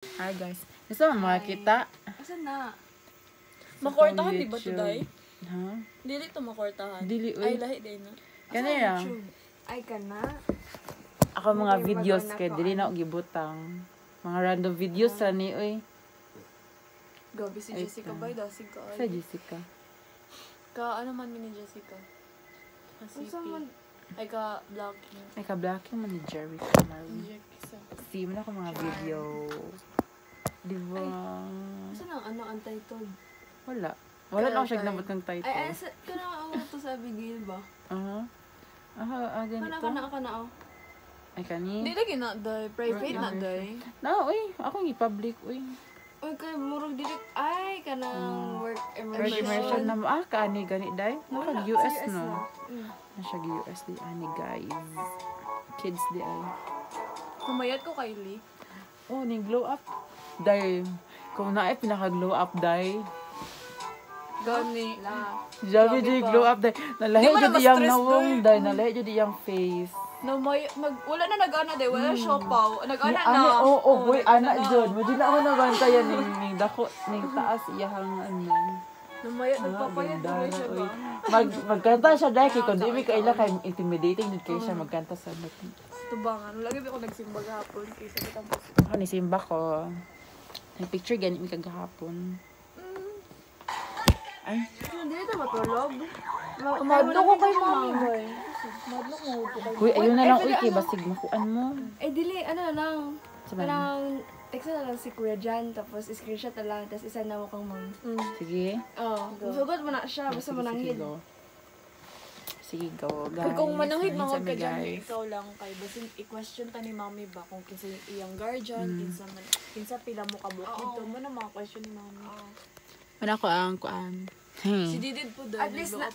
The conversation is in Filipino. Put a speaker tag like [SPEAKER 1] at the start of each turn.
[SPEAKER 1] Hi guys. Gusto mo makita?
[SPEAKER 2] Asan na?
[SPEAKER 3] Makortahan di ba to, Day?
[SPEAKER 1] Ha?
[SPEAKER 3] Dili to makortahan.
[SPEAKER 1] Dili,
[SPEAKER 3] Ay,
[SPEAKER 1] uy.
[SPEAKER 3] lahi day na.
[SPEAKER 1] Kaya yan.
[SPEAKER 2] Ay ka na.
[SPEAKER 1] Ako mga
[SPEAKER 2] Okay,
[SPEAKER 1] videos
[SPEAKER 2] mag-on
[SPEAKER 1] kay
[SPEAKER 2] ako,
[SPEAKER 1] dili na ako gibutang. Mga random videos sa ni uy.
[SPEAKER 3] Gabi si
[SPEAKER 1] Ay,
[SPEAKER 3] Jessica
[SPEAKER 1] ta.
[SPEAKER 3] ba? Dasig ka.
[SPEAKER 1] Sa Jessica.
[SPEAKER 3] Ka, ano man ni Jessica? Ka
[SPEAKER 2] Unsa
[SPEAKER 3] CP.
[SPEAKER 2] man?
[SPEAKER 3] Ay, ka blocking.
[SPEAKER 1] Ay ka-blocking man ni Jerry Camaro.
[SPEAKER 3] Jessica.
[SPEAKER 1] See mo na ako mga video. Di ba?
[SPEAKER 2] Asan ang ano ang title?
[SPEAKER 1] Wala. Wala na ako siya
[SPEAKER 3] Kaya
[SPEAKER 1] ginabot ng title.
[SPEAKER 2] Ay, kana ang to sa Abigail ba?
[SPEAKER 1] Ganito.
[SPEAKER 2] Kana oh.
[SPEAKER 1] Ay, kani.
[SPEAKER 3] Di lagi na, Day. Private na, Day.
[SPEAKER 1] Na, uy. Ako yung i-public, uy.
[SPEAKER 2] Uy, kay murag dili ay kanang work
[SPEAKER 1] Work immersion
[SPEAKER 2] immersion.
[SPEAKER 1] na kani gani day.
[SPEAKER 2] Wala,
[SPEAKER 1] Naka-US
[SPEAKER 2] sa US
[SPEAKER 1] no.
[SPEAKER 2] na. Mm.
[SPEAKER 1] Nasa US di ani guys. Kids di ay.
[SPEAKER 3] Kumayat ko kay Lee.
[SPEAKER 1] Oh, ning glow up. Day. Kung naay pinaka-glow up day.
[SPEAKER 3] Gani.
[SPEAKER 2] La.
[SPEAKER 1] Jabi di
[SPEAKER 3] pa.
[SPEAKER 1] glow up day. Nalahi
[SPEAKER 3] Di ba na
[SPEAKER 1] jud yang
[SPEAKER 3] ma-stress,
[SPEAKER 1] nawong
[SPEAKER 3] day?
[SPEAKER 1] day. Nalahi jud yang face.
[SPEAKER 3] No, wala na nag-ana, Day. Wala siopaw. Nag-ana
[SPEAKER 1] Ni ani
[SPEAKER 3] na.
[SPEAKER 1] oh boy anak jud. Mo di na ako nabantayan ning dako ning taas iyahang ano.
[SPEAKER 3] Namayat, nagpapayat
[SPEAKER 1] Ganda
[SPEAKER 3] na
[SPEAKER 1] na,
[SPEAKER 3] siya
[SPEAKER 1] uy.
[SPEAKER 3] ba?
[SPEAKER 1] Magkanta siya dahil kay kundi may kaila kay intimidating jud kay siya magkanta sa meeting.
[SPEAKER 3] Tubangan. Lagi ako nagsimba gahapon. Kaysa kitang post.
[SPEAKER 1] Ako ni simba ko. Ang picture gani mi kagahapon. Ay,
[SPEAKER 2] Hindi ito matulog.
[SPEAKER 3] Madlo ko kay mami, boy. Madlo ko kay
[SPEAKER 1] uy, ayun na lang uy kay basig makuan mo.
[SPEAKER 2] Eh dili ano na lang.
[SPEAKER 1] Sabi
[SPEAKER 2] Parang text na lang si Kuya Jan tapos screenshot na lang tapos isa na mo kang mom.
[SPEAKER 1] Sige.
[SPEAKER 2] Oh, sugot mo na siya basta
[SPEAKER 1] Sige,
[SPEAKER 2] mananghid.
[SPEAKER 1] go. Sige, go.
[SPEAKER 3] Kaya kung mananghid
[SPEAKER 1] Ayun sa
[SPEAKER 3] mga ka
[SPEAKER 1] mi,
[SPEAKER 3] dyan,
[SPEAKER 1] guys.
[SPEAKER 3] ikaw lang kay basin i-question ta ni mami ba kung kinsa yung iyang guardian, kinsa pila mo kabuk dito mo na mga question ni mami.
[SPEAKER 1] Wala ko ang kuan.
[SPEAKER 3] Si Didid po doon.
[SPEAKER 2] At least na,